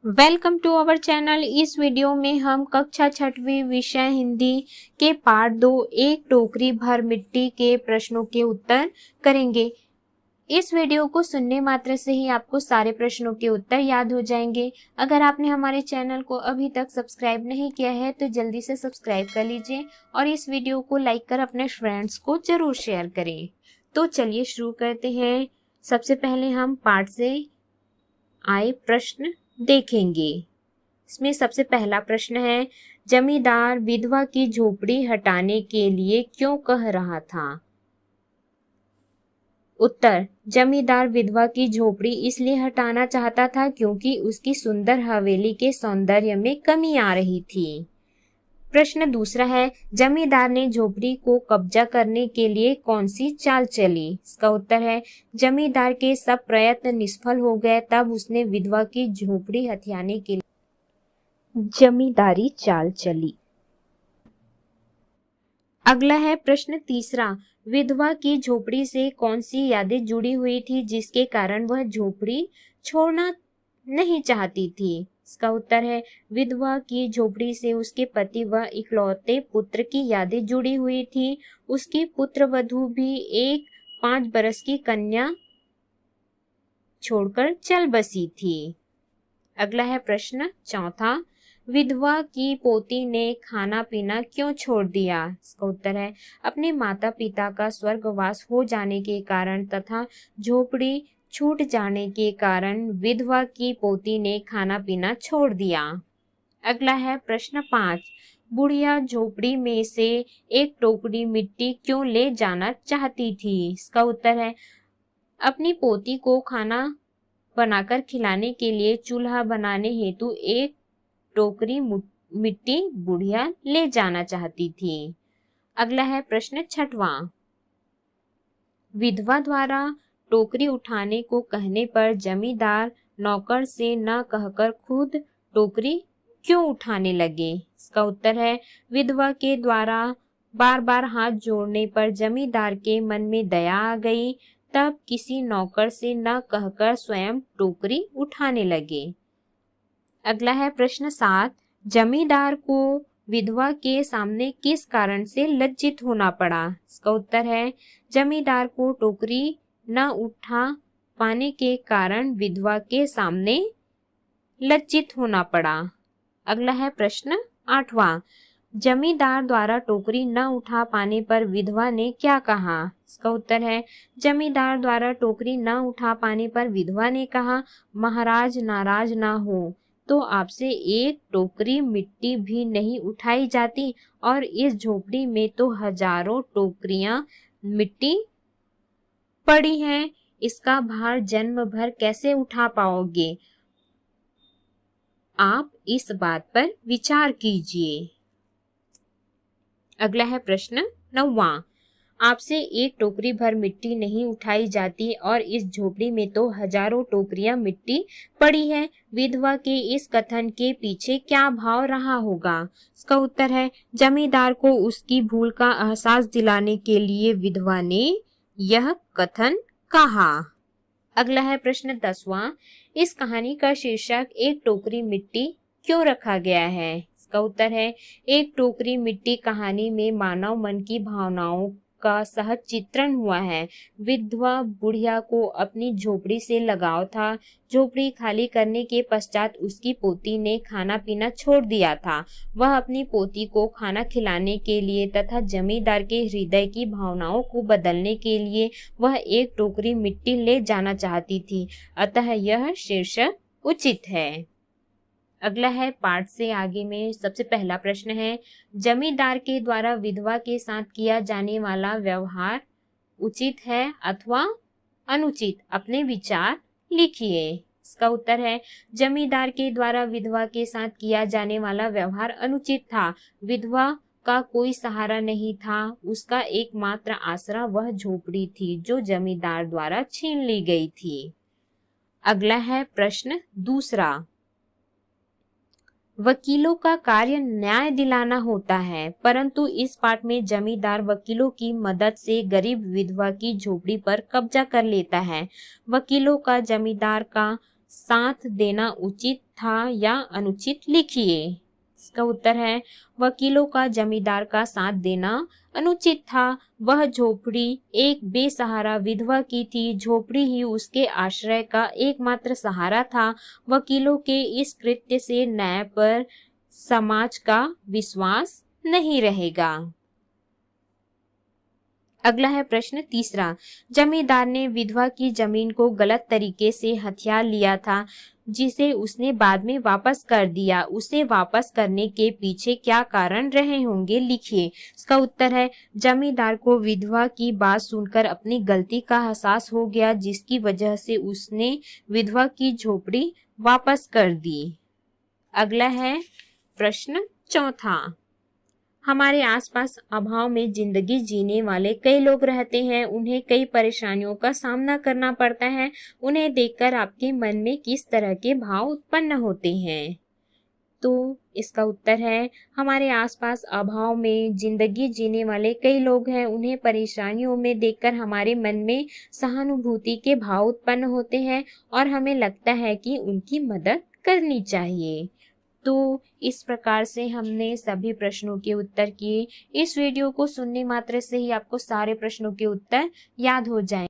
Welcome to our channel. इस video में हम कक्षा छठवीं विषय हिंदी के पार्ट 2 एक टोकरी भर मिट्टी के प्रश्नों के उत्तर करेंगे। इस वीडियो को सुनने मात्र से ही आपको सारे प्रश्नों के उत्तर याद हो जाएंगे। अगर आपने हमारे चैनल को अभी तक सब्सक्राइब नहीं किया है तो जल्दी से सब्सक्राइब कर लीजिए और इस वीडियो को लाइक कर अपने फ्रेंड्स को जरूर शेयर करें। तो चलिए शुरू करते हैं। सबसे पहले हम पाठ से आए प्रश्न देखेंगे। इसमें सबसे पहला प्रश्न है, जमींदार विधवा की झोपड़ी हटाने के लिए क्यों कह रहा था? उत्तर, जमींदार विधवा की झोपड़ी इसलिए हटाना चाहता था क्योंकि उसकी सुंदर हवेली के सौंदर्य में कमी आ रही थी। प्रश्न दूसरा है, जमींदार ने झोपड़ी को कब्जा करने के लिए कौन सी चाल चली? इसका उत्तर है, जमींदार के सब प्रयत्न निष्फल हो गए तब उसने विधवा की झोपड़ी हथियाने के लिए जमींदारी चाल चली। अगला है प्रश्न तीसरा, विधवा की झोपड़ी से कौन सी यादें जुड़ी हुई थी जिसके कारण वह झोपड़ी छोड़ना नहीं चाहती थी? इसका उत्तर है, विधवा की झोपड़ी से उसके पति व इकलौते पुत्र की यादें जुड़ी हुई थी। उसकी पुत्र वधू भी एक 5 बरस की कन्या छोड़कर चल बसी थी। अगला है प्रश्न चौथा, विधवा की पोती ने खाना पीना क्यों छोड़ दिया? इसका उत्तर है, अपने माता पिता का स्वर्गवास हो जाने के कारण तथा झोपड़ी छूट जाने के कारण विधवा की पोती ने खाना पीना छोड़ दिया। अगला है प्रश्न 5, बुढ़िया झोपड़ी में से एक टोकरी मिट्टी क्यों ले जाना चाहती थी? इसका उत्तर है, अपनी पोती को खाना बनाकर खिलाने के लिए चूल्हा बनाने हेतु एक टोकरी मिट्टी बुढ़िया ले जाना चाहती थी। अगला है प्रश्न छठवां, विधवा द्वारा टोकरी उठाने को कहने पर जमींदार नौकर से न कहकर खुद टोकरी क्यों उठाने लगे? इसका उत्तर है, विधवा के द्वारा बार बार हाथ जोड़ने पर जमींदार के मन में दया आ गई, तब किसी नौकर से न कहकर स्वयं टोकरी उठाने लगे। अगला है प्रश्न 7, जमींदार को विधवा के सामने किस कारण से लज्जित होना पड़ा? इसका उत्तर है, जमींदार को टोकरी न उठा पाने के कारण विधवा के सामने लज्जित होना पड़ा। अगला है प्रश्न 8वां, जमींदार द्वारा टोकरी न उठा पाने पर विधवा ने क्या कहा? इसका उत्तर है, जमींदार द्वारा टोकरी न उठा पाने पर विधवा ने कहा, महाराज नाराज ना हो तो आपसे एक टोकरी मिट्टी भी नहीं उठाई जाती और इस झोपड़ी में तो हजारों टोकरियां मिट्टी पड़ी हैं, इसका भार जन्म भर कैसे उठा पाओगे? आप इस बात पर विचार कीजिए। अगला है प्रश्न 9वां, आपसे एक टोकरी भर मिट्टी नहीं उठाई जाती और इस झोपड़ी में तो हजारों टोकरियां मिट्टी पड़ी है। विधवा के इस कथन के पीछे क्या भाव रहा होगा? इसका उत्तर है, जमींदार को उसकी भूल का एहसास दिलाने के लिए विधवा ने यह कथन कहा। अगला है प्रश्न 10वां, इस कहानी का शीर्षक एक टोकरी मिट्टी क्यों रखा गया है? इसका उत्तर है, एक टोकरी मिट्टी कहानी में मानव मन की भावनाओं का सहज चित्रण हुआ है। विधवा बुढ़िया को अपनी झोपड़ी से लगाव था। झोपड़ी खाली करने के पश्चात उसकी पोती ने खाना पीना छोड़ दिया था। वह अपनी पोती को खाना खिलाने के लिए तथा जमींदार के हृदय की भावनाओं को बदलने के लिए वह एक टोकरी मिट्टी ले जाना चाहती थी, अतः यह शीर्षक उचित है। अगला है पाठ से आगे में सबसे पहला प्रश्न है, जमींदार के द्वारा विधवा के साथ किया जाने वाला व्यवहार उचित है अथवा अनुचित? अपने विचार लिखिए। इसका उत्तर है, जमींदार के द्वारा विधवा के साथ किया जाने वाला व्यवहार अनुचित था। विधवा का कोई सहारा नहीं था, उसका एकमात्र आसरा वह झोपड़ी थी जो जमींदार द्वारा छीन ली गई थी। अगला है प्रश्न दूसरा, वकीलों का कार्य न्याय दिलाना होता है, परंतु इस पाठ में जमींदार वकीलों की मदद से गरीब विधवा की झोपड़ी पर कब्जा कर लेता है। वकीलों का जमींदार का साथ देना उचित था या अनुचित, लिखिए। इसका उत्तर है वकीलों का जमींदार का साथ देना अनुचित था। वह झोपड़ी एक बेसहारा विधवा की थी। झोपड़ी ही उसके आश्रय का एकमात्र सहारा था। वकीलों के इस कृत्य से न्याय पर समाज का विश्वास नहीं रहेगा। अगला है प्रश्न तीसरा। जमींदार ने विधवा की जमीन को गलत तरीके से हथिया लिया था, जिसे उसने बाद में वापस कर दिया। उसे वापस करने के पीछे क्या कारण रहे होंगे, लिखिए। इसका उत्तर है जमींदार को विधवा की बात सुनकर अपनी गलती का एहसास हो गया, जिसकी वजह से उसने विधवा की झोपड़ी वापस कर दी। अगला है प्रश्न चौथा। हमारे आसपास अभाव में जिंदगी जीने वाले कई लोग रहते हैं। उन्हें कई परेशानियों का सामना करना पड़ता है। उन्हें देखकर आपके मन में किस तरह के भाव उत्पन्न होते हैं? तो इसका उत्तर है हमारे आसपास अभाव में जिंदगी जीने वाले कई लोग हैं। उन्हें परेशानियों में देखकर हमारे मन में सहानुभूति के भाव उत्पन्न होते हैं और हमें लगता है कि उनकी मदद करनी चाहिए। तो इस प्रकार से हमने सभी प्रश्नों के उत्तर किए। इस वीडियो को सुनने मात्र से ही आपको सारे प्रश्नों के उत्तर याद हो जाएंगे।